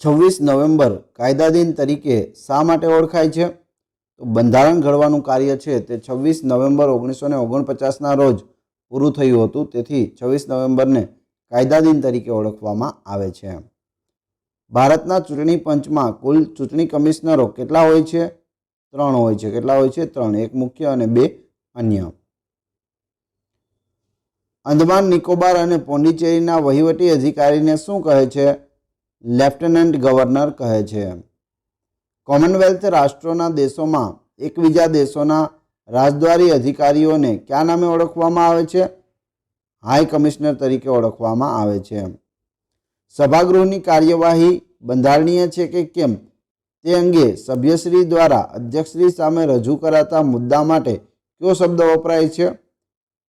26 November કાયદા દિન તરીકે શા માટે ઓળખાય છે? તો બંધારણ ઘડવાનું કાર્ય છે તે 26 નવેમ્બર 1949ના રોજ પૂરું થયું હતું. તેથી 26 નવેમ્બરને કાયદા દિન તરીકે ઓળખવામાં આવે છે. ભારતના ચૂંટણી પંચમાં કુલ ચૂંટણી કમિશનરો કેટલા હોય છે? 3 હોય છે. કેટલા હોય છે? 3. એક મુખ્ય અને 2 અન્ય. અંદમાન નિકોબાર અને પોંડિચેરીના વહીવટી અધિકારીને શું કહે છે? લેફ્ટનન્ટ ગવર્નર કહે છે. કોમનવેલ્થ રાષ્ટ્રોના દેશોમાં એકબીજા દેશોના રાજદ્વારી અધિકારીઓને કયા નામે ઓળખવામાં આવે છે? હાઈ કમિશનર તરીકે ઓળખવામાં આવે છે. સભાગૃહની કાર્યવાહી બંધારણીય છે કે કેમ તે અંગે સભ્યશ્રી દ્વારા અધ્યક્ષશ્રી સામે રજૂ કરાતા મુદ્દા માટે કયો શબ્દ વપરાય છે?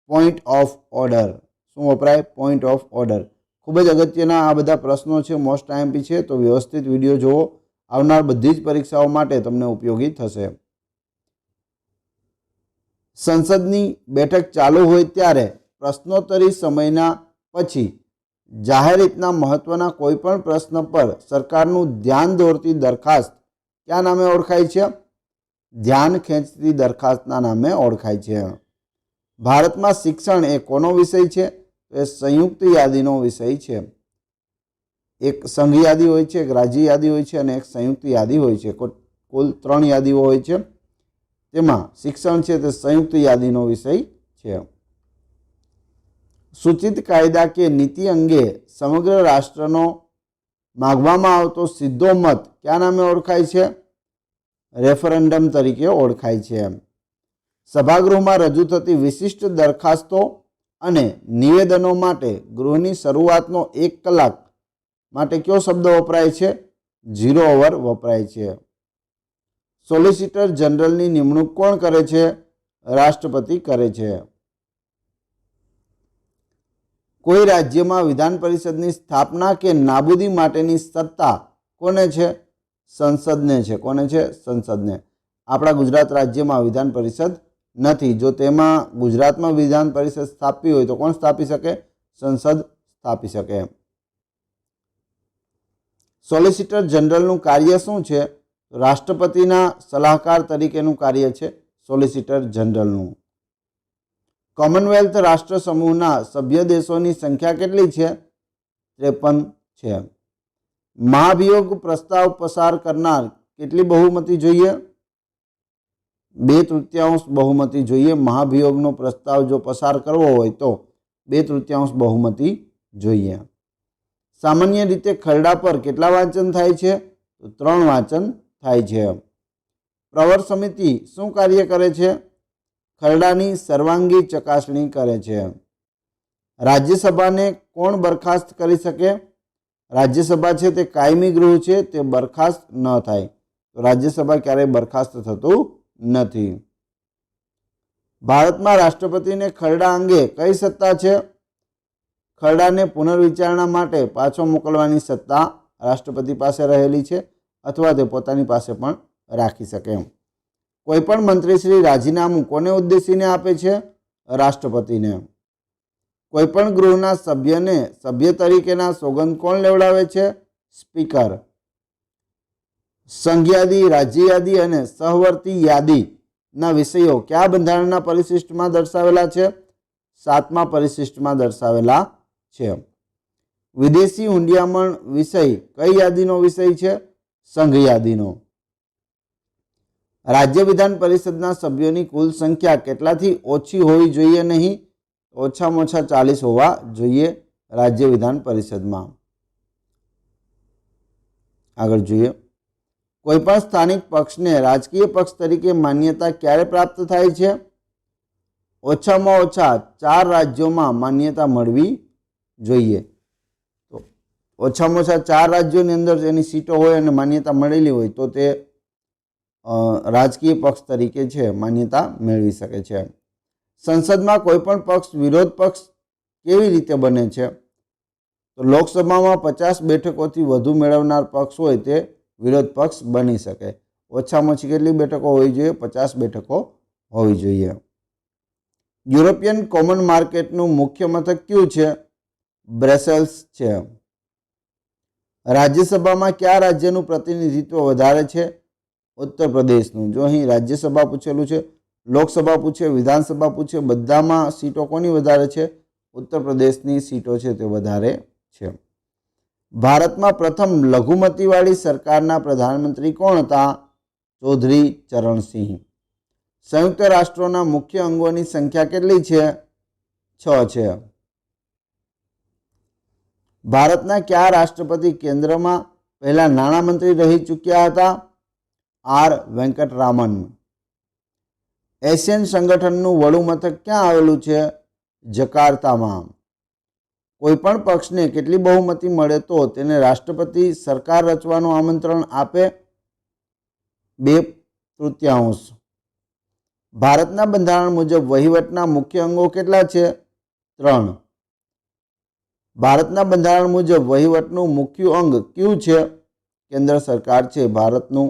Point of order. શું વપરાય? Point of order. ખૂબ જ અગત્યના આ બધા પ્રશ્નો છે, મોસ્ટ આઈએમપી છે, તો વ્યવસ્થિત વિડીયો જુઓ. આવનાર બધી જ પરીક્ષાઓ માટે તમને ઉપયોગી થશે. સંસદની બેઠક ચાલુ હોય ત્યારે પ્રશ્નોત્તરી સમયના પછી જાહેર હિતના મહત્વના કોઈપણ પ્રશ્ન પર સરકારનું ધ્યાન દોરતી દરખાસ્ત કયા નામે ઓળખાય છે? ધ્યાન ખેંચતી દરખાસ્તના નામે ઓળખાય છે. ભારતમાં શિક્ષણ એ કોનો વિષય છે? એ સંયુક્ત યાદીનો વિષય છે. એક સંઘ યાદી હોય છે, એક રાજ્ય યાદી હોય છે અને એક સંયુક્ત યાદી હોય છે. કુલ 3 યાદીઓ હોય છે. તેમાં શિક્ષણ છે તે સંયુક્ત યાદીનો વિષય છે. સૂચિત કાયદા કે નીતિ અંગે સમગ્ર રાષ્ટ્રનો માગવામાં આવતો સીધો મત કયા નામે ઓળખાય છે? રેફરન્ડમ તરીકે ઓળખાય છે. સભાગૃહમાં રજૂ થતી વિશિષ્ટ દરખાસ્તો અને નિવેદનો માટે ગૃહની શરૂઆતનો 1 કલાક માટે કયો શબ્દ વપરાય છે? 0 અવર વપરાય છે. સોલિસિટર જનરલની નિમણૂક કોણ કરે છે? રાષ્ટ્રપતિ કરે છે. કોઈ રાજ્યમાં વિધાન પરિષદની સ્થાપના કે નાબૂદી માટેની સત્તા કોને છે? સંસદને છે. કોને છે? સંસદને. આપણા ગુજરાત રાજ્યમાં વિધાન પરિષદ નથી. જો તેમાં ગુજરાતમાં વિધાન પરિષદ સ્થાપવી હોય તો કોણ સ્થાપી શકે? સંસદ સ્થાપી શકે. સોલિસિટર જનરલનું કાર્ય શું છે? રાષ્ટ્રપતિના સલાહકાર તરીકેનું કાર્ય છે સોલિસિટર જનરલનું. કોમનવેલ્થ રાષ્ટ્ર સમૂહના સભ્ય દેશોની સંખ્યા કેટલી છે? 53 છે. મહાભિયોગ પ્રસ્તાવ પસાર કરનાર કેટલી બહુમતી જોઈએ? 2/3 બહુમતી જોઈએ. મહાભિયોગનો પ્રસ્તાવ જો પસાર કરવો હોય તો 2/3 બહુમતી જોઈએ. સામાન્ય રીતે ખરડા પર કેટલા વાંચન થાય છે? તો 3 વાંચન થાય છે. પ્રવર સમિતિ શું કાર્ય કરે છે? ખરડાની સર્વાંગી ચકાસણી કરે છે. રાજ્યસભાને કોણ બરખાસ્ત કરી શકે? રાજ્યસભા છે તે કાયમી ગૃહ છે, તે બરખાસ્ત ન થાય. તો રાજ્યસભા ક્યારેય બરખાસ્ત થતું નથી. ભારતમાં રાષ્ટ્રપતિને ખરડા અંગે કઈ સત્તા છે? ખરડાને પુનર્વિચારણા માટે પાછો મોકલવાની સત્તા રાષ્ટ્રપતિ પાસે રહેલી છે, અથવા તે પોતાની પાસે પણ રાખી શકે. કોઈપણ મંત્રીશ્રી રાજીનામું કોને ઉદ્દેશીને આપે છે? રાષ્ટ્રપતિને. કોઈપણ ગૃહના સભ્યને સભ્ય તરીકેના સોગંદ કોણ લેવડાવે છે? સ્પીકર. સંઘ યાદી, રાજ્ય યાદી અને સહવર્તી યાદીના વિષયો કયા બંધારણના પરિશિષ્ટમાં દર્શાવેલા છે? 7મા પરિશિષ્ટમાં દર્શાવેલા છે. વિદેશી હુંડિયામણ વિષય કઈ યાદીનો વિષય છે? સંઘ યાદીનો. રાજ્ય વિધાન પરિષદના સભ્યોની કુલ સંખ્યા કેટલાથી ઓછી હોવી જોઈએ નહીં? ઓછામાં ઓછા 40 હોવા જોઈએ રાજ્ય વિધાન પરિષદમાં. આગળ જોઈએ. કોઈપણ સ્થાનિક પક્ષને રાજકીય પક્ષ તરીકે માન્યતા ક્યારે પ્રાપ્ત થાય છે? ઓછામાં ઓછા 4 રાજ્યોમાં માન્યતા મળવી જોઈએ. તો ઓછામાં ઓછા 4 રાજ્યોની અંદર એની સીટો હોય અને માન્યતા મળેલી હોય તો તે રાજકીય પક્ષ તરીકે છે માન્યતા મેળવી શકે છે. સંસદમાં કોઈપણ પક્ષ વિરોધ પક્ષ કેવી રીતે બને છે? તો લોકસભામાં 50 બેઠકોથી વધુ મેળવનાર પક્ષ હોય તે વિરોધ પક્ષ બની શકે. ઓછામાં ઓછી કેટલી બેઠકો હોવી જોઈએ? 50 બેઠકો હોવી જોઈએ. યુરોપિયન કોમન માર્કેટનું મુખ્ય મથક કયું છે? બ્રસેલ્સ છે. રાજ્યસભામાં કયા રાજ્યનું પ્રતિનિધિત્વ વધારે છે? ઉત્તર પ્રદેશનું. જો અહીં રાજ્યસભા પૂછેલું છે, લોકસભા પૂછે, વિધાનસભા પૂછે, બધામાં સીટો કોની વધારે છે? ઉત્તર પ્રદેશની સીટો છે તે વધારે છે. ભારતમાં પ્રથમ લઘુમતીવાળી સરકારના પ્રધાનમંત્રી કોણ હતા? ચૌધરી ચરણસિંહ. સંયુક્ત રાષ્ટ્રોના મુખ્ય અંગોની સંખ્યા કેટલી છે? 6 છે. ભારતના કયા રાષ્ટ્રપતિ કેન્દ્રમાં પહેલા નાણામંત્રી રહી ચૂક્યા હતા? આર વેંકટરામન. એશિયન સંગઠનનું વડું મથક ક્યાં આવેલું છે? જકાર્તામાં. કોઈપણ પક્ષને કેટલી બહુમતી મળે તો તેને રાષ્ટ્રપતિ સરકાર રચવાનું આમંત્રણ આપે? 2/3. ભારતના બંધારણ મુજબ વહીવટના મુખ્ય અંગો કેટલા છે? 3. ભારતના બંધારણ મુજબ વહીવટનું મુખ્ય અંગ કયું છે? કેન્દ્ર સરકાર છે. ભારતનું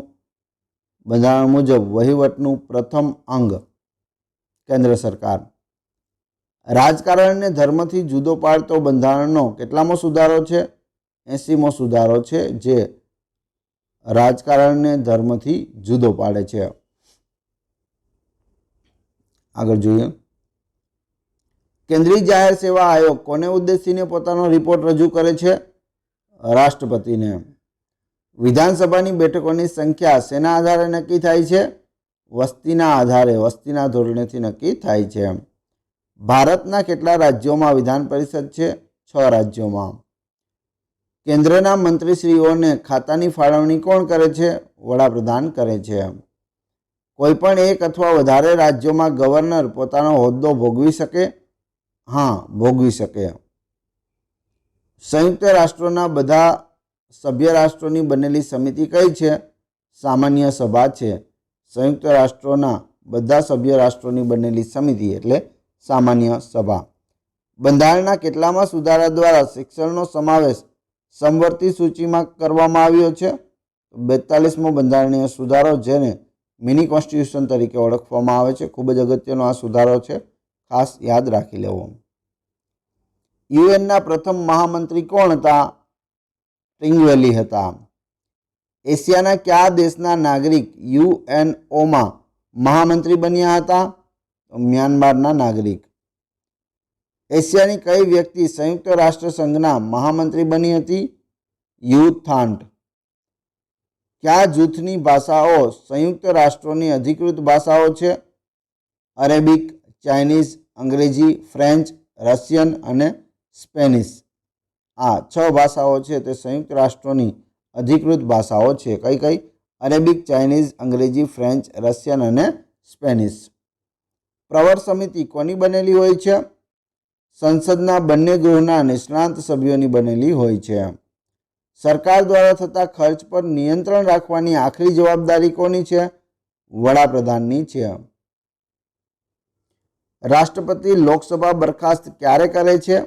બંધારણ મુજબ વહીવટનું પ્રથમ અંગ કેન્દ્ર સરકાર. રાજકારણને ધર્મથી જુદો પાડતો બંધારણનો કેટલામો સુધારો છે? 80મો સુધારો છે, જે રાજકારણને ધર્મથી જુદો પાડે છે. આગળ જોઈએ. કેન્દ્રીય જાહેર સેવા આયોગ કોને ઉદ્દેશીને પોતાનો રિપોર્ટ રજૂ કરે છે? રાષ્ટ્રપતિને. વિધાનસભાની બેઠકોની સંખ્યા શેના આધારે નક્કી થાય છે? વસ્તીના આધારે, વસ્તીના ધોરણેથી નક્કી થાય છે. ભારતના કેટલા રાજ્યોમાં વિધાન પરિષદ છે? 6 રાજ્યોમાં. કેન્દ્રના મંત્રીશ્રીઓને ખાતાની ફાળવણી કોણ કરે છે? વડાપ્રધાન કરે છે. કોઈપણ એક અથવા વધારે રાજ્યોમાં ગવર્નર પોતાનો હોદ્દો ભોગવી શકે? હા, ભોગવી શકે. સંયુક્ત રાષ્ટ્રોના બધા સભ્ય રાષ્ટ્રોની બનેલી સમિતિ કઈ છે? સામાન્ય સભા છે. સંયુક્ત રાષ્ટ્રોના બધા સભ્ય રાષ્ટ્રોની બનેલી સમિતિ એટલે સામાન્ય સભા. બંધારણના કેટલામાં સુધારા દ્વારા શિક્ષણનો સમાવેશ સમવર્તી સૂચિમાં કરવામાં આવ્યો છે? 42મો બંધારણીય સુધારો, જેને મિની કોન્સ્ટિટ્યુશન તરીકે ઓળખવામાં આવે છે. ખૂબ જ અગત્યનો આ સુધારો છે, ખાસ યાદ રાખી લેવો. યુએનના પ્રથમ મહામંત્રી કોણ હતા? ટ્રિંગવેલી હતા. એશિયાના કયા દેશના નાગરિક યુએનઓમાં મહામંત્રી બન્યા હતા? મ્યાનમારના નાગરિક. એશિયાની કઈ વ્યક્તિ સંયુક્ત રાષ્ટ્ર સંઘના મહામંત્રી બની હતી? યુ થાન્ટ. કયા જૂથની ભાષાઓ સંયુક્ત રાષ્ટ્રોની અધિકૃત ભાષાઓ છે? અરેબિક, ચાઇનીઝ, અંગ્રેજી, ફ્રેન્ચ, રશિયન અને સ્પેનિશ. આ 6 ભાષાઓ છે તે સંયુક્ત રાષ્ટ્રોની અધિકૃત ભાષાઓ છે. કઈ કઈ? અરેબિક, ચાઇનીઝ, અંગ્રેજી, ફ્રેન્ચ, રશિયન અને સ્પેનિશ. પ્રવર સમિતિ કોની બનેલી હોય છે? સંસદના બંને ગૃહના નિષ્ણાંત સભ્યોની બનેલી હોય છે. સરકાર દ્વારા થતા ખર્ચ પર નિયંત્રણ રાખવાની આખરી જવાબદારી કોની છે? વડાપ્રધાનની છે. રાષ્ટ્રપતિ લોકસભા બરખાસ્ત ક્યારે કરે છે?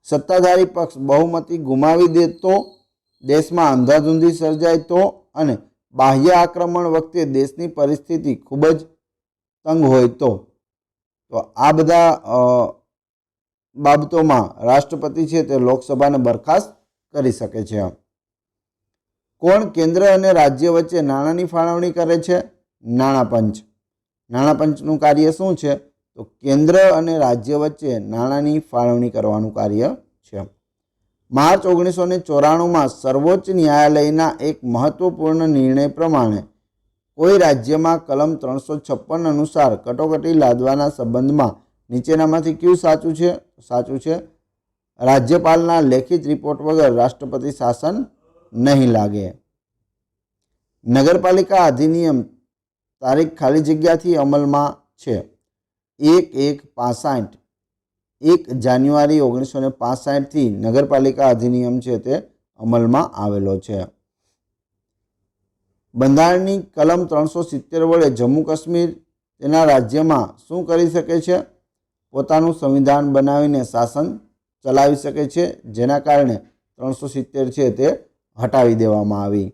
સત્તાધારી પક્ષ બહુમતી ગુમાવી દે તો, દેશમાં અંધાધૂંધી સર્જાય તો અને બાહ્ય આક્રમણ વખતે દેશની પરિસ્થિતિ ખૂબ જ તંગ હોય તો. આ બધા બાબતોમાં રાષ્ટ્રપતિ છે તે લોકસભાને બરખાસ્ત કરી શકે છે. કોણ કેન્દ્ર અને રાજ્ય વચ્ચે નાણાંની ફાળવણી કરે છે? નાણાપંચ. નાણાપંચનું કાર્ય શું છે? તો કેન્દ્ર અને રાજ્ય વચ્ચે નાણાંની ફાળવણી કરવાનું કાર્ય છે. માર્ચ 1994માં સર્વોચ્ચ ન્યાયાલયના એક મહત્વપૂર્ણ નિર્ણય પ્રમાણે કોઈ રાજ્યમાં કલમ 356 અનુસાર કટોકટી લાદવાના સંબંધમાં નીચેનામાંથી કયું સાચું છે? સાચું છે. રાજ્યપાલના લેખિત રિપોર્ટ વગર રાષ્ટ્રપતિ શાસન નહીં લાગે. નગરપાલિકા અધિનિયમ તારીખ ખાલી જગ્યાથી અમલમાં છે? 1/1/65. 1 જાન્યુઆરી 1965થી નગરપાલિકા અધિનિયમ છે તે અમલમાં આવેલો છે. બંધારણની કલમ 370 વડે જમ્મુ કાશ્મીર તેના રાજ્યમાં શું કરી શકે છે? પોતાનું સંવિધાન બનાવીને શાસન ચલાવી શકે છે, જેના કારણે 370 છે તે હટાવી દેવામાં આવી.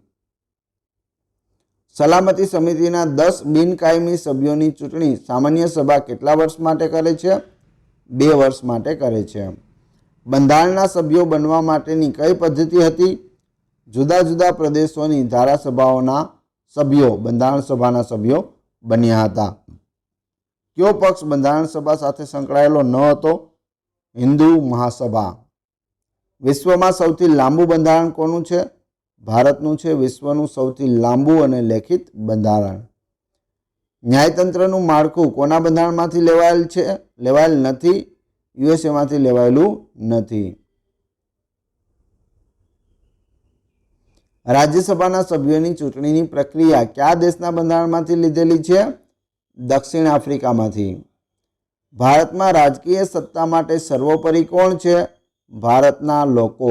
સલામતી સમિતિના 10 બિનકાયમી સભ્યોની ચૂંટણી સામાન્ય સભા કેટલા વર્ષ માટે કરે છે? 2 વર્ષ માટે કરે છે. બંધારણના સભ્યો બનવા માટેની કઈ પદ્ધતિ હતી? જુદા જુદા પ્રદેશોની ધારાસભાઓના સભ્યો બંધારણ સભાના સભ્યો બન્યા હતા. કયો પક્ષ બંધારણ સભા સાથે સંકળાયેલો ન હતો? હિન્દુ મહાસભા. વિશ્વમાં સૌથી લાંબુ બંધારણ કોનું છે? ભારતનું છે વિશ્વનું સૌથી લાંબુ અને લેખિત બંધારણ. ન્યાયતંત્રનું માળખું કોના બંધારણમાંથી લેવાયેલ નથી? યુએસએમાંથી લેવાયેલું નથી. રાજ્યસભાના સભ્યોની ચૂંટણીની પ્રક્રિયા કયા દેશના બંધારણમાંથી લીધેલી છે? દક્ષિણ આફ્રિકામાંથી. ભારતમાં રાજકીય સત્તા માટે સર્વોપરી કોણ છે? ભારતના લોકો.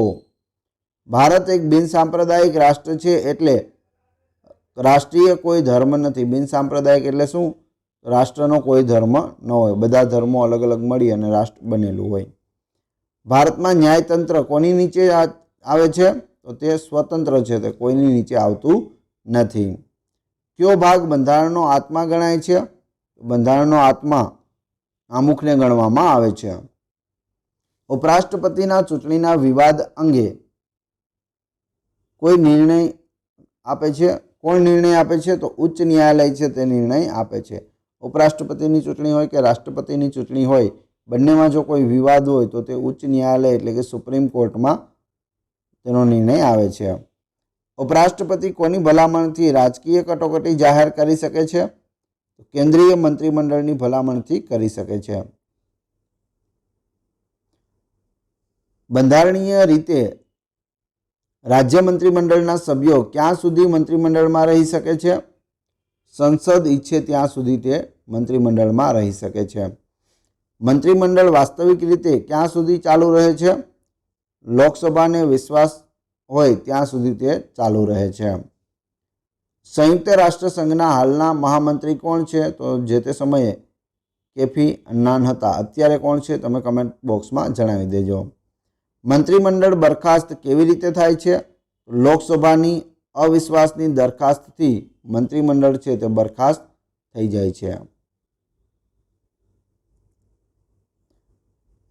ભારત એક બિનસાંપ્રદાયિક રાષ્ટ્ર છે, એટલે રાષ્ટ્રીય કોઈ ધર્મ નથી. બિનસાંપ્રદાયિક એટલે શું? રાષ્ટ્રનો કોઈ ધર્મ ન હોય, બધા ધર્મો અલગ અલગ મળી અને રાષ્ટ્ર બનેલું હોય. ભારતમાં ન્યાયતંત્ર કોની નીચે આવે છે? તો તે સ્વતંત્ર છે, તે કોઈની નીચે આવતું નથી. કયો ભાગ બંધારણનો આત્મા ગણાય છે? બંધારણનો આત્મા આમુખને ગણવામાં આવે છે. ઉપરાષ્ટ્રપતિના ચૂંટણીના વિવાદ અંગે કોઈ નિર્ણય આપે છે? કોણ નિર્ણય આપે છે? તો ઉચ્ચ ન્યાયાલય છે તે નિર્ણય આપે છે. ઉપરાષ્ટ્રપતિની ચૂંટણી હોય કે રાષ્ટ્રપતિની ચૂંટણી હોય, બંનેમાં જો કોઈ વિવાદ હોય તો તે ઉચ્ચ ન્યાયાલય એટલે કે સુપ્રીમ કોર્ટમાં તેનો નિર્ણય આવે છે. ઉપરાષ્ટ્રપતિ કોની ભલામણથી રાજકીય કટોકટી જાહેર કરી શકે છે? કેન્દ્રીય મંત્રીમંડળની ભલામણથી કરી શકે છે. બંધારણીય રીતે રાજ્ય મંત્રીમંડળના સભ્યો ક્યાં સુધી મંત્રીમંડળમાં રહી શકે છે? સંસદ ઈચ્છે ત્યાં સુધી તે મંત્રીમંડળમાં રહી શકે છે. મંત્રીમંડળ વાસ્તવિક રીતે ક્યાં સુધી ચાલુ રહે છે? લોકસભાને વિશ્વાસ હોય ત્યાં સુધી તે ચાલુ રહે છે. સંયુક્ત રાષ્ટ્ર સંઘના હાલના મહામંત્રી કોણ છે? તો જે તે સમયે કેફી અન્નાન હતા. અત્યારે કોણ છે? તમે કમેન્ટ બોક્સમાં જણાવી દેજો. મંત્રીમંડળ બરખાસ્ત કેવી રીતે થાય છે? લોકસભાની અવિશ્વાસની દરખાસ્તથી મંત્રીમંડળ છે તે બરખાસ્ત થઈ જાય છે.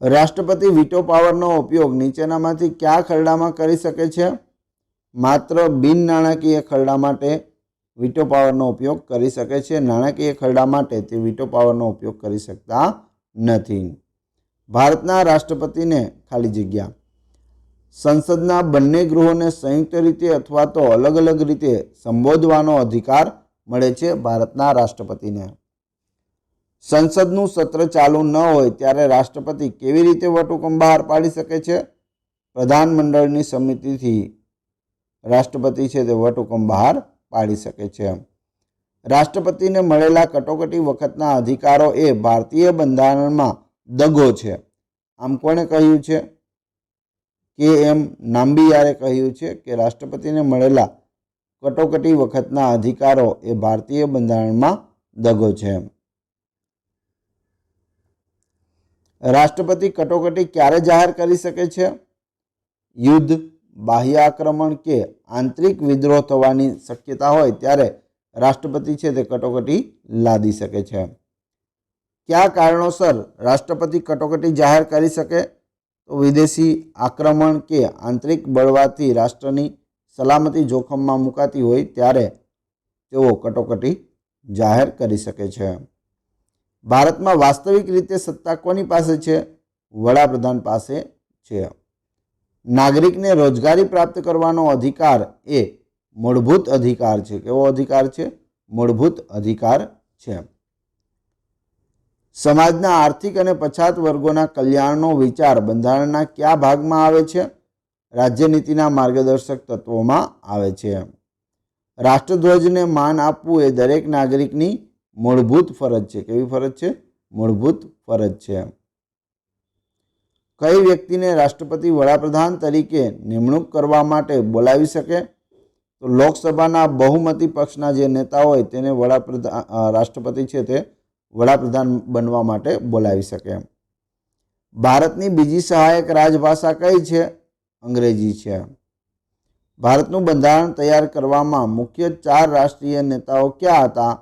રાષ્ટ્રપતિ વીટો પાવરનો ઉપયોગ નીચેનામાંથી કયા ખરડામાં કરી શકે છે? માત્ર બિન નાણાકીય ખરડા માટે વીટો પાવરનો ઉપયોગ કરી શકે છે. નાણાકીય ખરડા માટે તે વીટો પાવરનો ઉપયોગ કરી શકતા નથી. ભારતના રાષ્ટ્રપતિને ખાલી જગ્યા સંસદના બંને ગૃહોને સંયુક્ત રીતે અથવા તો અલગ અલગ રીતે સંબોધવાનો અધિકાર મળે છે ભારતના રાષ્ટ્રપતિને. સંસદનું સત્ર ચાલુ ન હોય ત્યારે રાષ્ટ્રપતિ કેવી રીતે વટહુકમ બહાર પાડી શકે છે? પ્રધાનમંડળની સમિતિથી રાષ્ટ્રપતિ છે તે વટહુકમ બહાર પાડી શકે છે. રાષ્ટ્રપતિને મળેલા કટોકટી વખતના અધિકારો એ ભારતીય બંધારણમાં દગો છે. આમ કોણે કહ્યું છે? કે એમ નામ્બિયારે કહ્યું છે કે રાષ્ટ્રપતિને મળેલા કટોકટી વખતના અધિકારો એ ભારતીય બંધારણમાં દગો છે. રાષ્ટ્રપતિ કટોકટી ક્યારે જાહેર કરી શકે છે? યુદ્ધ, બાહ્ય આક્રમણ કે આંતરિક વિદ્રોહ થવાની શક્યતા હોય ત્યારે રાષ્ટ્રપતિ છે તે કટોકટી લાદી શકે છે. કયા કારણોસર રાષ્ટ્રપતિ કટોકટી જાહેર કરી શકે? તો વિદેશી આક્રમણ કે આંતરિક બળવાથી રાષ્ટ્રની સલામતી જોખમમાં મુકાતી હોય ત્યારે તેઓ કટોકટી જાહેર કરી શકે છે. ભારતમાં વાસ્તવિક રીતે સત્તા કોની પાસે છે? વડાપ્રધાન પાસે છે. નાગરિકને રોજગારી પ્રાપ્ત કરવાનો અધિકાર એ મૂળભૂત અધિકાર છે. કેવો અધિકાર છે? મૂળભૂત અધિકાર છે. સમાજના આર્થિક અને પછાત વર્ગોના કલ્યાણનો વિચાર બંધારણના કયા ભાગમાં આવે છે? રાજ્યનીતિના માર્ગદર્શક તત્વોમાં આવે છે. રાષ્ટ્રધ્વજને માન આપવું એ દરેક નાગરિકની મૂળભૂત ફરજ છે. કેવી ફરજ છે? મૂળભૂત ફરજ છે. કઈ વ્યક્તિને રાષ્ટ્રપતિ વડાપ્રધાન તરીકે નિમણૂક કરવા માટે બોલાવી શકે? તો લોકસભાના બહુમતી પક્ષના જે નેતા હોય તેને રાષ્ટ્રપતિ છે તે વડાપ્રધાન બનવા માટે બોલાવી શકે. ભારતની બીજી સહાયક રાજભાષા કઈ છે? અંગ્રેજી છે. ભારતનું બંધારણ તૈયાર કરવામાં મુખ્ય 4 રાષ્ટ્રીય નેતાઓ ક્યાં હતા?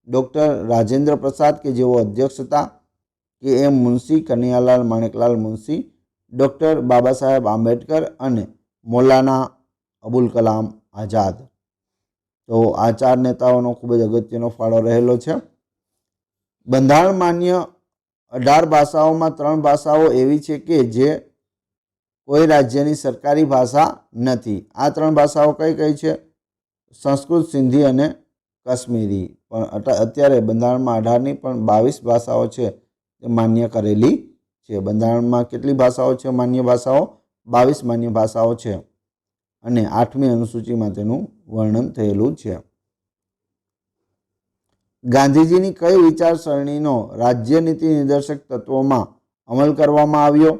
ડૉક્ટર રાજેન્દ્ર પ્રસાદ કે જેઓ અધ્યક્ષ હતા, કે એમ મુનશી, કનૈયાલાલ માણેકલાલ મુનશી, ડૉક્ટર બાબા સાહેબ આંબેડકર અને મૌલાના અબુલ કલામ આઝાદ. તો આ 4 નેતાઓનો ખૂબ જ અગત્યનો ફાળો રહેલો છે. બંધારણ માન્ય 18 ભાષાઓમાં 3 ભાષાઓ એવી છે કે જે કોઈ રાજ્યની સરકારી ભાષા નથી. આ 3 ભાષાઓ કઈ કઈ છે? સંસ્કૃત, સિંધી અને કાશ્મીરી. પણ અત્યારે બંધારણમાં 18ની પણ 22 ભાષાઓ છે તે માન્ય કરેલી છે. બંધારણમાં કેટલી ભાષાઓ છે માન્ય ભાષાઓ? 22 માન્ય ભાષાઓ છે અને 8મી અનુસૂચિમાં તેનું વર્ણન થયેલું છે. ગાંધીજીની કઈ વિચારસરણીનો રાજ્ય નીતિ નિર્દેશક તત્વોમાં અમલ કરવામાં આવ્યો?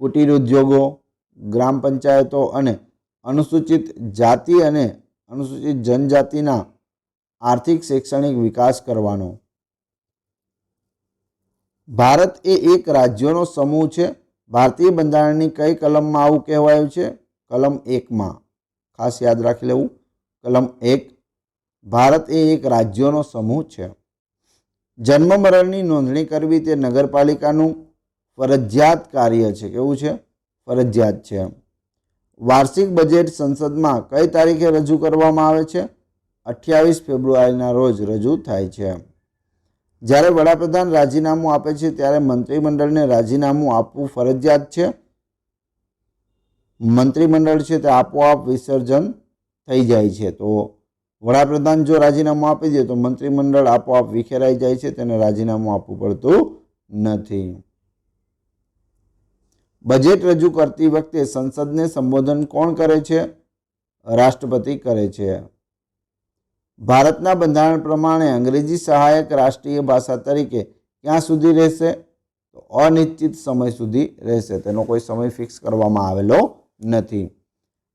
કુટીર ઉદ્યોગો, ગ્રામ પંચાયતો અને અનુસૂચિત જાતિ અને અનુસૂચિત જનજાતિના આર્થિક શૈક્ષણિક વિકાસ કરવાનો. ભારત એ એક રાજ્યોનો સમૂહ છે. ભારતીય બંધારણની કઈ કલમમાં આવું કહેવાયું છે? કલમ 1માં. ખાસ યાદ રાખી લેવું. કલમ 1. ભારત એ એક રાજ્યોનો સમૂહ છે. જન્મ મરણની નોંધણી કરવી તે નગરપાલિકાનું ફરજિયાત કાર્ય છે. કેવું છે? ફરજિયાત છે. વાર્ષિક બજેટ સંસદમાં કઈ તારીખે રજૂ કરવામાં આવે છે? 28 ફેબ્રુઆરીના રોજ રજૂ થાય છે. જ્યારે વડાપ્રધાન રાજીનામું આપે છે ત્યારે મંત્રીમંડળને રાજીનામું આપવું ફરજિયાત છે. મંત્રીમંડળ છે તે આપોઆપ વિસર્જન થઈ જાય છે. તો વડાપ્રધાન જો રાજીનામું આપી દે તો મંત્રીમંડળ આપોઆપ વિખેરાઈ જાય છે, તેને રાજીનામું આપવું પડતું નથી. બજેટ રજૂ કરતી વખતે સંસદને સંબોધન કોણ કરે છે? રાષ્ટ્રપતિ કરે છે. ભારતના બંધારણ પ્રમાણે અંગ્રેજી સહાયક રાષ્ટ્રીય ભાષા તરીકે ક્યાં સુધી રહેશે? તો અનિશ્ચિત સમય સુધી રહેશે. તેનો કોઈ સમય ફિક્સ કરવામાં આવેલો નથી.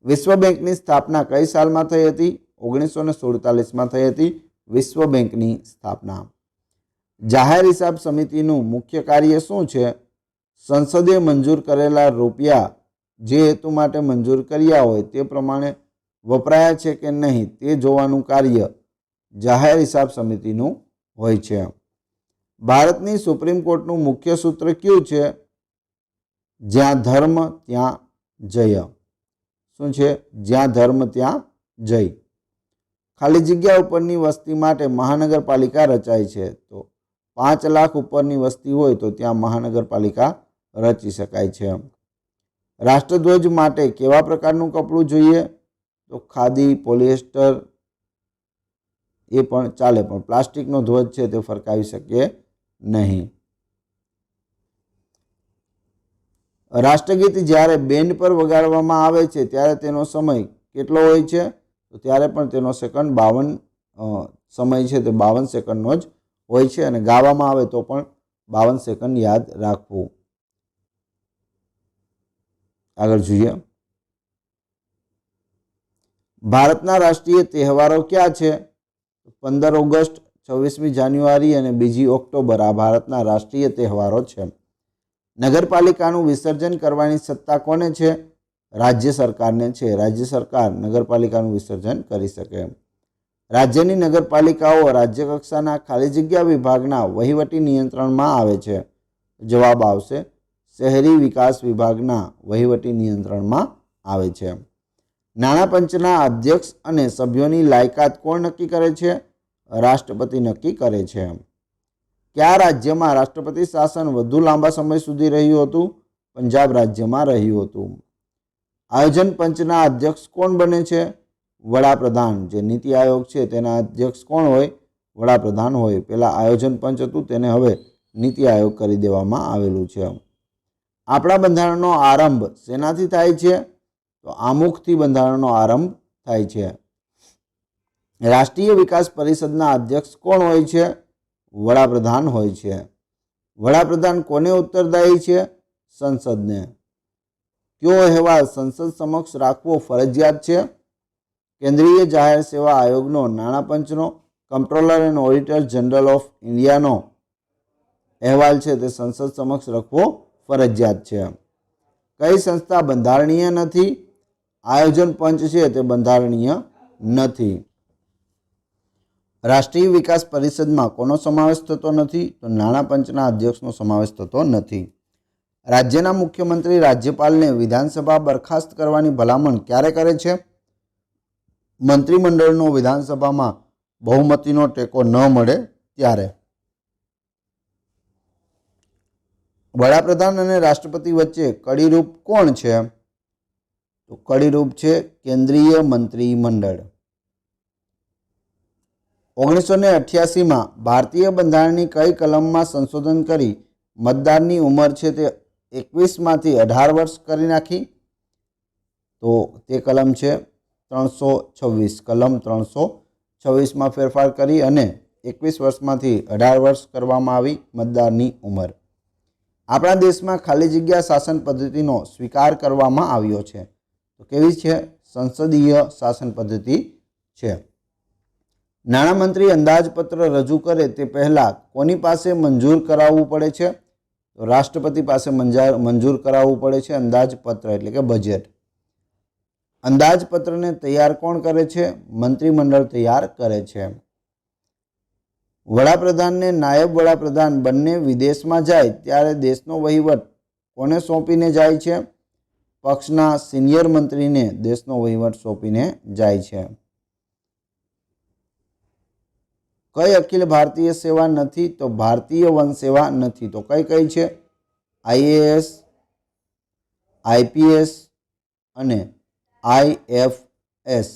વિશ્વ બેંકની સ્થાપના કઈ સાલમાં થઈ હતી? 1947માં થઈ હતી વિશ્વ બેંકની સ્થાપના. જાહેર હિસાબ સમિતિનું મુખ્ય કાર્ય શું છે? સંસદે મંજૂર કરેલા રૂપિયા જે હેતુ માટે મંજૂર કર્યા હોય તે પ્રમાણે વપરાયા છે કે નહીં તે જોવાનું કાર્ય જાહેર હિસાબ સમિતિનું હોય છે. ભારતની સુપ્રીમ કોર્ટનું મુખ્ય સૂત્ર કયું છે? જ્યાં ધર્મ ત્યાં જય. શું છે? જ્યાં ધર્મ ત્યાં જય. ખાલી જગ્યા ઉપરની વસ્તી માટે મહાનગરપાલિકા રચાય છે. તો 5 લાખ ઉપરની વસ્તી હોય તો ત્યાં મહાનગરપાલિકા રચી શકાય છે. રાષ્ટ્રધ્વજ માટે કેવા પ્રકારનું કપડું જોઈએ? તો ખાદી, પોલિએસ્ટર એ પણ ચાલે, પણ પ્લાસ્ટિકનો ધ્વજ છે તે ફરકાવી શકીએ નહીં. રાષ્ટ્રગીત જ્યારે બેન્ડ પર વગાડવામાં આવે છે ત્યારે તેનો સમય કેટલો હોય છે? તો ત્યારે પણ તેનો સેકન્ડ 52 સમય છે તે 52 સેકન્ડનો જ હોય છે અને ગાવામાં આવે તો પણ 52 સેકન્ડ યાદ રાખવું. આગળ જોઈએ. ભારતના રાષ્ટ્રીય તહેવારો ક્યાં છે? 15 ઓગસ્ટ, 26મી જાન્યુઆરી અને 2 ઓક્ટોબર આ ભારતના રાષ્ટ્રીય તહેવારો છે. નગરપાલિકાનું વિસર્જન કરવાની સત્તા કોને છે? રાજ્ય સરકારને છે. રાજ્ય સરકાર નગરપાલિકાનું વિસર્જન કરી શકે. રાજ્યની નગરપાલિકાઓ રાજ્ય કક્ષાના ખાલી જગ્યા વિભાગના વહીવટી નિયંત્રણમાં આવે છે. જવાબ આવશે શહેરી વિકાસ વિભાગના વહીવટી નિયંત્રણમાં આવે છે. નાણાં પંચના અધ્યક્ષ અને સભ્યોની લાયકાત કોણ નક્કી કરે છે? રાષ્ટ્રપતિ નક્કી કરે છે. કયા રાજ્યમાં રાષ્ટ્રપતિ શાસન વધુ લાંબા સમય સુધી રહ્યું હતું? પંજાબ રાજ્યમાં રહ્યું હતું. આયોજન પંચના અધ્યક્ષ કોણ બને છે? વડાપ્રધાન. જે નીતિ આયોગ છે તેના અધ્યક્ષ કોણ હોય? વડાપ્રધાન હોય. પહેલાં આયોજન પંચ હતું, તેને હવે નીતિ આયોગ કરી દેવામાં આવેલું છે. આપણા બંધારણનો આરંભ શેનાથી થાય છે? તો આમુખથી બંધારણનો આરંભ થાય છે. રાષ્ટ્રીય વિકાસ પરિષદના અધ્યક્ષ કોણ હોય છે? વડાપ્રધાન હોય છે. વડાપ્રધાન કોને ઉત્તરદાયી છે? સંસદને. કયો અહેવાલ સંસદ સમક્ષ રાખવો ફરજિયાત છે? કેન્દ્રીય જાહેર સેવા આયોગનો, નાણાં પંચનો, કમ્પ્ટ્રોલર એન્ડ ઓડિટર જનરલ ઓફ ઇન્ડિયાનો અહેવાલ છે તે સંસદ સમક્ષ રાખવો ફરજિયાત છે. કઈ સંસ્થા બંધારણીય નથી? આયોજન પંચ છે તે બંધારણીય નથી. રાષ્ટ્રીય વિકાસ પરિષદમાં કોનો સમાવેશ થતો નથી? તો નાણાં પંચના અધ્યક્ષનો સમાવેશ થતો નથી. રાજ્યના મુખ્યમંત્રી રાજ્યપાલને વિધાનસભા બરખાસ્ત કરવાની ભલામણ ક્યારે કરે છે? મંત્રીમંડળનો વિધાનસભામાં બહુમતીનો ટેકો ન મળે ત્યારે. વડાપ્રધાન અને રાષ્ટ્રપતિ વચ્ચે કડીરૂપ કોણ છે? તો કડીરૂપ છે કેન્દ્રીય મંત્રીમંડળ. 1988માં ભારતીય બંધારણની કઈ કલમમાં સંશોધન કરી મતદારની ઉંમર છે તે 21માંથી 18 વર્ષ કરી નાખી? તો તે કલમ છે 326. કલમ 326માં ફેરફાર કરી અને 21 વર્ષમાંથી 18 વર્ષ કરવામાં આવી મતદારની ઉંમર. આપણા દેશમાં ખાલી જગ્યા શાસન પદ્ધતિનો સ્વીકાર કરવામાં આવ્યો છે. તો કેવી છે? સંસદીય શાસન પદ્ધતિ છે. નાણામંત્રી અંદાજપત્ર રજૂ કરે તે પહેલાં કોની પાસે મંજૂર કરાવવું પડે છે? તો રાષ્ટ્રપતિ પાસે મંજૂર કરાવવું પડે છે અંદાજપત્ર એટલે કે બજેટ. અંદાજપત્રને તૈયાર કોણ કરે છે? મંત્રીમંડળ તૈયાર કરે છે. વડાપ્રધાનને નાયબ વડાપ્રધાન બંને વિદેશમાં જાય ત્યારે દેશનો વહીવટ કોને સોંપીને જાય છે? પક્ષના સિનિયર મંત્રીને દેશનો વહીવટ સોંપીને જાય છે. કઈ અખિલ ભારતીય સેવા નથી? તો ભારતીય વન સેવા નથી. તો કઈ કઈ છે? IAS, IPS અને IFS.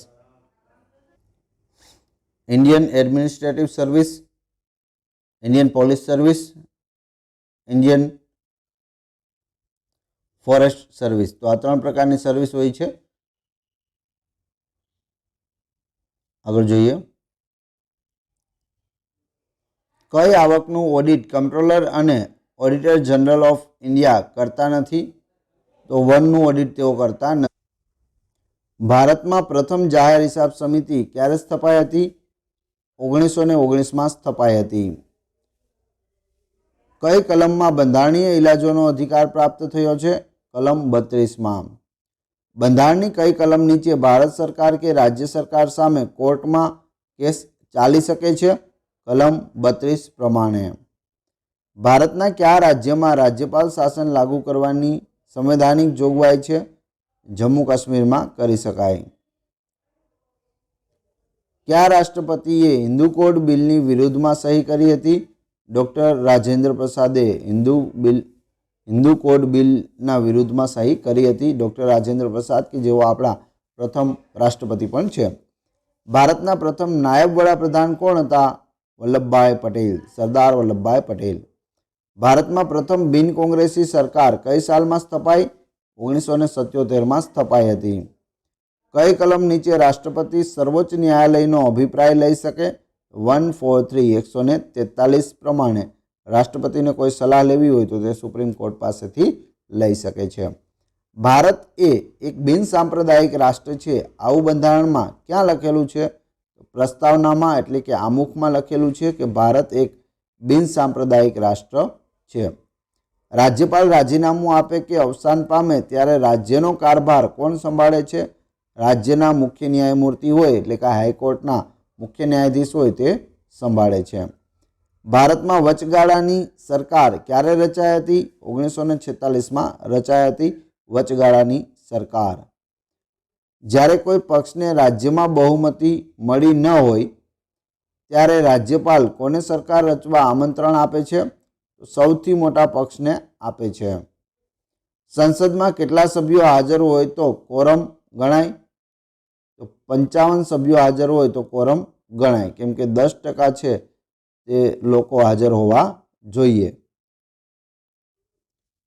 Indian administrative service, Indian police service, Indian forest service. તો આ 3 પ્રકારની સર્વિસ હોય છે. આગળ જોઈએ. કઈ આવકનું ઓડિટ કમ્પ્ટ્રોલર અને ઓડિટર જનરલ ઓફ ઇન્ડિયા કરતા નથી? તો વનનું ઓડિટ તેઓ કરતા નથી. ભારતમાં પ્રથમ જાહેર હિસાબ સમિતિ ક્યારે સ્થપાઈ હતી? 1919માં સ્થપાઈ હતી. કઈ કલમમાં બંધારણીય ઇલાજોનો અધિકાર પ્રાપ્ત થયો છે? કલમ 32માં. બંધારણની કઈ કલમ નીચે ભારત સરકાર કે રાજ્ય સરકાર સામે કોર્ટમાં કેસ ચાલી શકે છે? કલમ 32 પ્રમાણે. ભારતના કયા રાજ્યમાં રાજ્યપાલ શાસન લાગુ કરવાની સંવૈધાનિક જોગવાઈ છે? જમ્મુ કાશ્મીરમાં કરી શકાય. કયા રાષ્ટ્રપતિએ હિન્દુ કોડ બિલની વિરુદ્ધમાં સહી કરી હતી? ડૉક્ટર રાજેન્દ્ર પ્રસાદે હિન્દુ કોડ બિલના વિરુદ્ધમાં સહી કરી હતી. ડૉક્ટર રાજેન્દ્ર પ્રસાદ કે જેઓ આપણા પ્રથમ રાષ્ટ્રપતિ પણ છે. ભારતના પ્રથમ નાયબ વડાપ્રધાન કોણ હતા? વલ્લભભાઈ પટેલ, સરદાર વલ્લભભાઈ પટેલ. ભારતમાં પ્રથમ બિન કોંગ્રેસી સરકાર કઈ સાલમાં સ્થપાઈ? 1977માં સ્થપાઈ હતી. કઈ કલમ નીચે રાષ્ટ્રપતિ સર્વોચ્ચ ન્યાયાલયનો અભિપ્રાય લઈ શકે? 143 પ્રમાણે રાષ્ટ્રપતિને કોઈ સલાહ લેવી હોય તો તે સુપ્રીમ કોર્ટ પાસેથી લઈ શકે છે. ભારત એ એક બિન સાંપ્રદાયિક રાષ્ટ્ર છે આવું બંધારણમાં ક્યાં લખેલું છે? પ્રસ્તાવનામાં એટલે કે આમુખમાં લખેલું છે કે ભારત એક બિન સાંપ્રદાયિક રાષ્ટ્ર છે. રાજ્યપાલ રાજીનામું આપે કે અવસાન પામે ત્યારે રાજ્યનો કારભાર કોણ સંભાળે છે? રાજ્યના મુખ્ય ન્યાયમૂર્તિ હોય એટલે કે હાઈકોર્ટના મુખ્ય ન્યાયાધીશ હોય તે સંભાળે છે. ભારતમાં વચગાળાની સરકાર ક્યારે રચાઈ હતી? 1946માં રચાઈ હતી વચગાળાની સરકાર. જ્યારે કોઈ પક્ષને રાજ્યમાં બહુમતી મળી ન હોય ત્યારે રાજ્યપાલ કોને સરકાર રચવા આમંત્રણ આપે છે? સૌથી મોટા પક્ષને આપે છે. સંસદમાં કેટલા સભ્યો હાજર હોય તો કોરમ ગણાય? તો 55 સભ્યો હાજર હોય તો કોરમ ગણાય, કેમ કે 10% છે તે લોકો હાજર હોવા જોઈએ.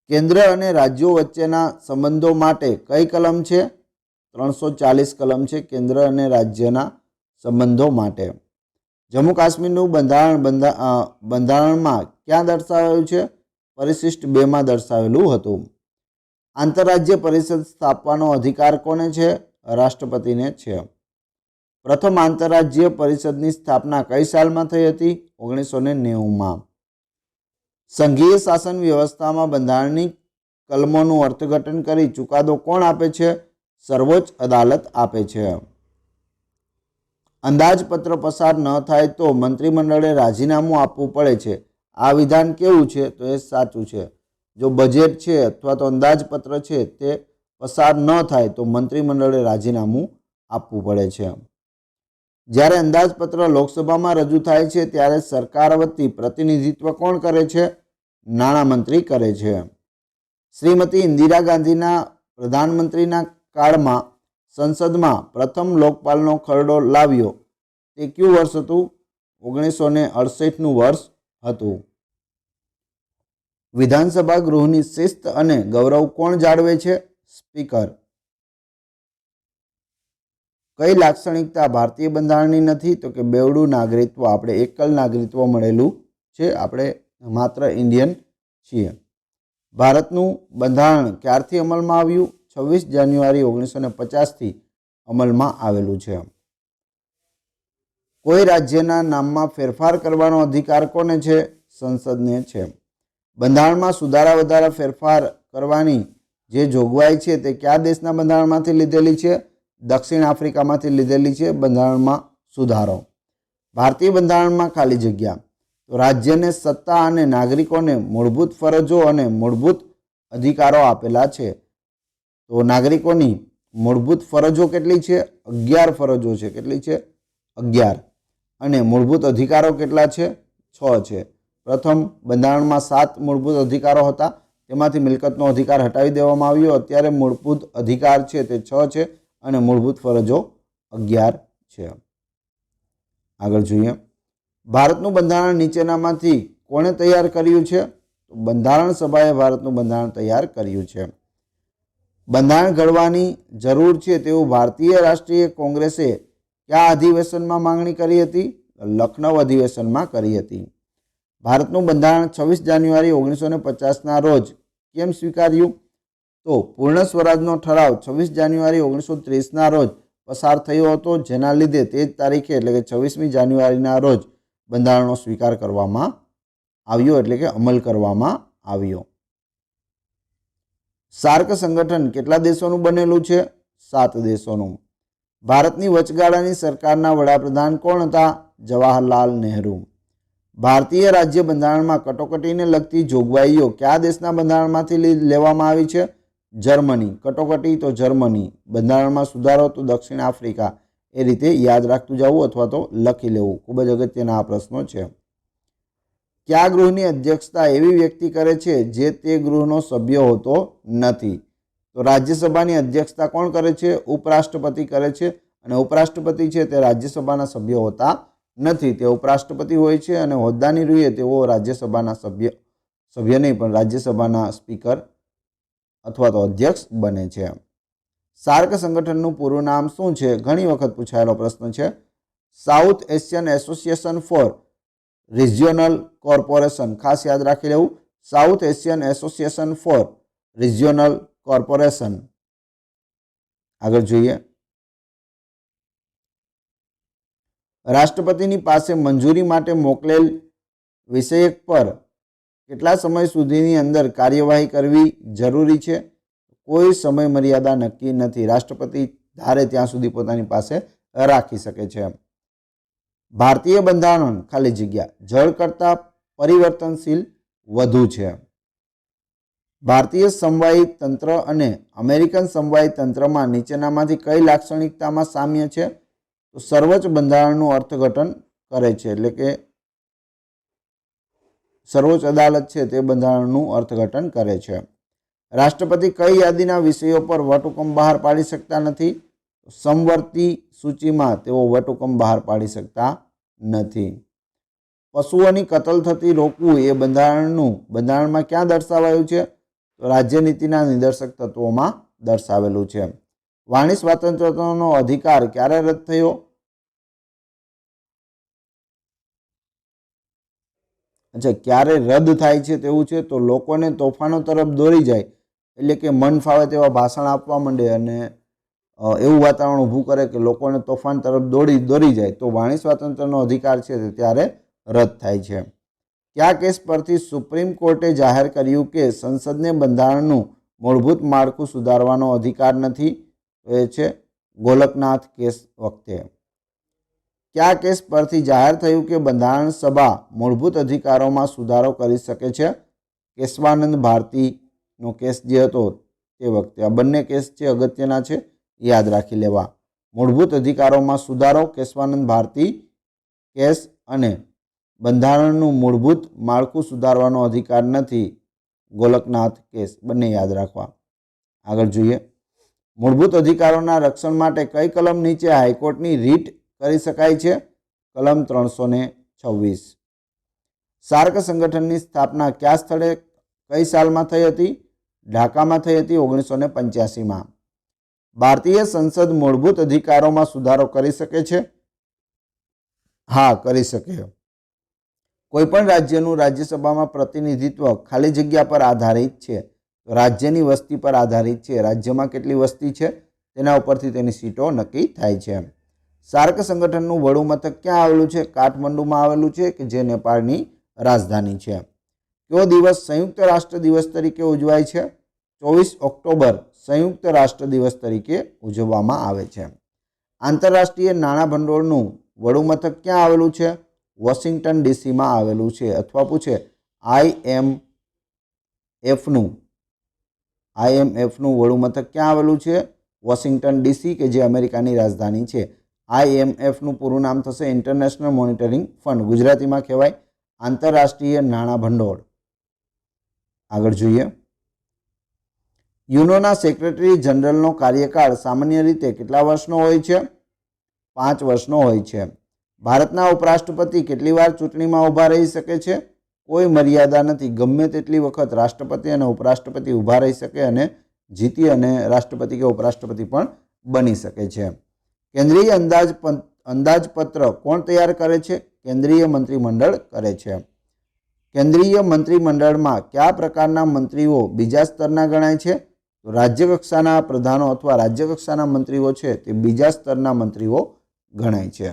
કેન્દ્ર અને રાજ્યો વચ્ચેના સંબંધો માટે કઈ કલમ છે? 340 કલમ છે કેન્દ્ર અને રાજ્યના સંબંધો માટે. જમ્મુ કાશ્મીરનું બંધારણમાં ક્યાં દર્શાવેલું છે? પરિશિષ્ટ 2માં દર્શાવેલું હતું. આંતરરાજ્ય પરિષદ સ્થાપવાનો અધિકાર કોને છે? રાષ્ટ્રપતિને છે. પ્રથમ આંતરરાજ્ય પરિષદની સ્થાપના કઈ સાલમાં થઈ હતી? 1990માં. સંઘીય શાસન વ્યવસ્થામાં બંધારણની કલમોનું અર્થઘટન કરી ચુકાદો કોણ આપે છે? સર્વોચ્ચ અદાલત આપે છે. અંદાજપત્ર પસાર ન થાય તો મંત્રીમંડળે રાજીનામું આપવું પડે છે. આ વિધાન કેવું છે? તો એ સાચું છે. જો બજેટ છે અથવા તો અંદાજપત્ર છે તે પસાર ન થાય તો મંત્રીમંડળે રાજીનામું આપવું પડે છે. જ્યારે અંદાજપત્ર લોકસભામાં રજૂ થાય છે ત્યારે સરકાર વતી પ્રતિનિધિત્વ કોણ કરે છે? નાણામંત્રી કરે છે. શ્રીમતી ઇન્દિરા ગાંધીના પ્રધાનમંત્રીના કાળમાં સંસદમાં પ્રથમ લોકપાલનો ખરડો લાવ્યો તે કયું વર્ષ હતું? 1968નું વર્ષ હતું. વિધાનસભા ગૃહની શિસ્ત અને ગૌરવ કોણ જાળવે છે? સ્પીકર. કઈ લાક્ષણિકતા ભારતીય બંધારણની નથી? તો કે બેવડું નાગરિકત્વ. આપણે એકલ નાગરિકત્વ મળેલું છે, આપણે માત્ર ઇન્ડિયન છીએ. ભારતનું બંધારણ ક્યારથી અમલમાં આવ્યું? 26 જાન્યુઆરી 1950થી અમલમાં આવેલું છે. કોઈ રાજ્યના નામમાં ફેરફાર કરવાનો અધિકાર કોને છે? સંસદને છે. બંધારણમાં સુધારા વધારા ફેરફાર કરવાની જે જોગવાઈ છે તે કયા દેશના બંધારણમાંથી લીધેલી છે? દક્ષિણ આફ્રિકામાંથી લીધેલી છે બંધારણમાં સુધારો. ભારતીય બંધારણમાં ખાલી જગ્યા. તો રાજ્યને સત્તા અને નાગરિકોને મૂળભૂત ફરજો અને મૂળભૂત અધિકારો આપેલા છે. તો નાગરિકોની મૂળભૂત ફરજો કેટલી છે? 11 ફરજો છે. કેટલી છે? 11. અને મૂળભૂત અધિકારો કેટલા છે? 6 છે. પ્રથમ બંધારણમાં 7 મૂળભૂત અધિકારો હતા, તેમાંથી મિલકતનો અધિકાર હટાવી દેવામાં આવ્યો. અત્યારે મૂળભૂત અધિકાર છે તે 6 છે અને મૂળભૂત ફરજો 11 છે. આગળ જોઈએ. ભારતનું બંધારણ નીચેનામાંથી કોણે તૈયાર કર્યું છે? તો બંધારણ સભાએ ભારતનું બંધારણ તૈયાર કર્યું છે. બંધારણ ઘડવાની જરૂર છે તેવું ભારતીય રાષ્ટ્રીય કોંગ્રેસે કયા અધિવેશનમાં માંગણી કરી હતી? લખનૌ અધિવેશનમાં કરી હતી. ભારતનું બંધારણ 26 જાન્યુઆરી 1950ના રોજ કેમ સ્વીકાર્યું? તો પૂર્ણ સ્વરાજનો ઠરાવ 26 જાન્યુઆરી 1930ના રોજ પસાર થયો હતો, જેના લીધે તે જ તારીખે એટલે કે 26મી જાન્યુઆરીના રોજ બંધારણનો સ્વીકાર કરવામાં આવ્યો, એટલે કે અમલ કરવામાં આવ્યો. સાર્ક સંગઠન કેટલા દેશોનું બનેલું છે? 7 દેશોનું. ભારતની વચગાળાની સરકારના વડાપ્રધાન કોણ હતા? જવાહરલાલ નહેરુ. ભારતીય રાજ્ય બંધારણમાં કટોકટીને લગતી જોગવાઈઓ કયા દેશના બંધારણમાંથી લેવામાં આવી છે? જર્મની. કટોકટી તો જર્મની, બંધારણમાં સુધારો તો દક્ષિણ આફ્રિકા. એ રીતે યાદ રાખતું જવું અથવા તો લખી લેવું. ખૂબ જ અગત્યના આ પ્રશ્નો છે. કયા ગૃહની અધ્યક્ષતા એવી વ્યક્તિ કરે છે જે તે ગૃહનો સભ્ય હોતો નથી? તો રાજ્યસભાની અધ્યક્ષતા કોણ કરે છે? ઉપરાષ્ટ્રપતિ કરે છે. અને ઉપરાષ્ટ્રપતિ છે તે રાજ્યસભાના સભ્ય હોતા નથી, તે ઉપરાષ્ટ્રપતિ હોય છે અને હોદ્દાની રૂએ તેઓ રાજ્યસભાના સભ્ય નહીં પણ રાજ્યસભાના સ્પીકર અથવા તો અધ્યક્ષ બને છે. સાર્ક સંગઠનનું પૂરું નામ શું છે? ઘણી વખત પૂછાયેલો પ્રશ્ન છે. South Asian association four regional corporation. ખાસ યાદ રાખી લેવું. South Asian association four regional corporation. આગળ જોઈએ. રાષ્ટ્રપતિની પાસે મંજૂરી માટે મોકલેલ વિષયક પર કેટલા સમય સુધીની અંદર કાર્યવાહી કરવી જરૂરી છે? કોઈ સમય મર્યાદા નક્કી નથી. રાષ્ટ્રપતિ ધારે ત્યાં સુધી પોતાની પાસે રાખી શકે છે. ભારતીય બંધારણ ખાલી જગ્યા જળ કરતાં પરિવર્તનશીલ વધુ છે. ભારતીય સમવાયી તંત્ર અને અમેરિકન સમવાયી તંત્રમાં નીચેનામાંથી કઈ લાક્ષણિકતામાં સામ્ય છે? તો સર્વોચ્ચ બંધારણનું અર્થઘટન કરે છે, એટલે કે સર્વોચ્ચ અદાલત છે તે બંધારણનું અર્થઘટન કરે છે. રાષ્ટ્રપતિ કઈ યાદીના વિષયો પર વટહુકમ બહાર પાડી શકતા નથી? સમવર્તી સૂચિમાં તેઓ વટહુકમ બહાર પાડી શકતા નથી. પશુઓની કતલ થતી રોકવું એ બંધારણમાં ક્યાં દર્શાવાયું છે? તો રાજ્યનીતિના નિદર્શક તત્વોમાં દર્શાવેલું છે. વાણી સ્વાતંત્ર્યનો અધિકાર ક્યારે રદ થયો? ક્યારે રદ થાય છે તેવું છે તો લોકોને તોફાનો તરફ દોરી જાય, એટલે કે મન ફાવે તેવા ભાષણ આપવા માંડે અને એવું વાતાવરણ ઊભું કરે કે લોકોને તોફાન તરફ દોરી જાય તો વાણી સ્વાતંત્ર્યનો અધિકાર છે તે ત્યારે રદ થાય છે. કયા કેસ પરથી સુપ્રીમ કોર્ટે જાહેર કર્યું કે સંસદને બંધારણનું મૂળભૂત માળખું સુધારવાનો અધિકાર નથી? એ છે ગોલકનાથ કેસ વખતે. કયા કેસ પરથી જાહેર થયું કે બંધારણ સભા મૂળભૂત અધિકારોમાં સુધારો કરી શકે છે? કેશવાનંદ ભારતીનો કેસ જે હતો તે વખતે. આ બંને કેસ છે અગત્યના છે, યાદ રાખી લેવા. મૂળભૂત અધિકારોમાં સુધારો, કેશવાનંદ ભારતી કેસ, અને બંધારણનું મૂળભૂત માળખું સુધારવાનો અધિકાર નથી, ગોલકનાથ કેસ. બંને યાદ રાખવા. આગળ જોઈએ. મૂળભૂત અધિકારોના રક્ષણ માટે કઈ કલમ નીચે હાઈકોર્ટની રીટ કરી શકાય છે? કલમ 326. સાર્ક સંગઠનની સ્થાપના કયા સ્થળે કઈ સાલમાં થઈ હતી? ઢાકામાં થઈ હતી 1985માં. ભારતીય સંસદ મૂળભૂત અધિકારોમાં સુધારો કરી શકે છે? હા, કરી શકે. કોઈપણ રાજ્યનું રાજ્યસભામાં પ્રતિનિધિત્વ ખાલી જગ્યા પર આધારિત છે, રાજ્યની વસ્તી પર આધારિત છે. રાજ્યમાં કેટલી વસ્તી છે તેના ઉપરથી તેની સીટો નક્કી થાય છે. સાર્ક સંગઠનનું વડું મથક ક્યાં આવેલું છે? કાઠમંડુમાં આવેલું છે, કે જે નેપાળની રાજધાની છે. કયો દિવસ સંયુક્ત રાષ્ટ્ર દિવસ તરીકે ઉજવાય છે? 24 ઓક્ટોબર સંયુક્ત રાષ્ટ્ર દિવસ તરીકે ઉજવવામાં આવે છે. આંતરરાષ્ટ્રીય નાણાં ભંડોળનું વડું મથક ક્યાં આવેલું છે? વોશિંગ્ટન ડીસીમાં આવેલું છે. અથવા પૂછે IMFનું વડું મથક ક્યાં આવેલું છે? વોશિંગ્ટન ડીસી, કે જે અમેરિકાની રાજધાની છે. IMFનું પૂરું નામ થશે ઇન્ટરનેશનલ મોનિટરિંગ ફંડ. ગુજરાતીમાં કહેવાય આંતરરાષ્ટ્રીય નાણાં ભંડોળ. આગળ જોઈએ. યુનોના સેક્રેટરી જનરલનો કાર્યકાળ સામાન્ય રીતે કેટલા વર્ષનો હોય છે? 5 વર્ષનો હોય છે. ભારતના ઉપરાષ્ટ્રપતિ કેટલી વાર ચૂંટણીમાં ઊભા રહી શકે છે? કોઈ મર્યાદા નથી. ગમે તેટલી વખત રાષ્ટ્રપતિ અને ઉપરાષ્ટ્રપતિ ઊભા રહી શકે અને જીતી અને રાષ્ટ્રપતિ કે ઉપરાષ્ટ્રપતિ પણ બની શકે છે. કેન્દ્રીય અંદાજપત્ર કોણ તૈયાર કરે છે? કેન્દ્રીય મંત્રીમંડળ કરે છે. કેન્દ્રીય મંત્રીમંડળમાં કયા પ્રકારના મંત્રીઓ બીજા સ્તરના ગણાય છે? તો રાજ્યકક્ષાના પ્રધાનો અથવા રાજ્યકક્ષાના મંત્રીઓ છે તે બીજા સ્તરના મંત્રીઓ ગણાય છે.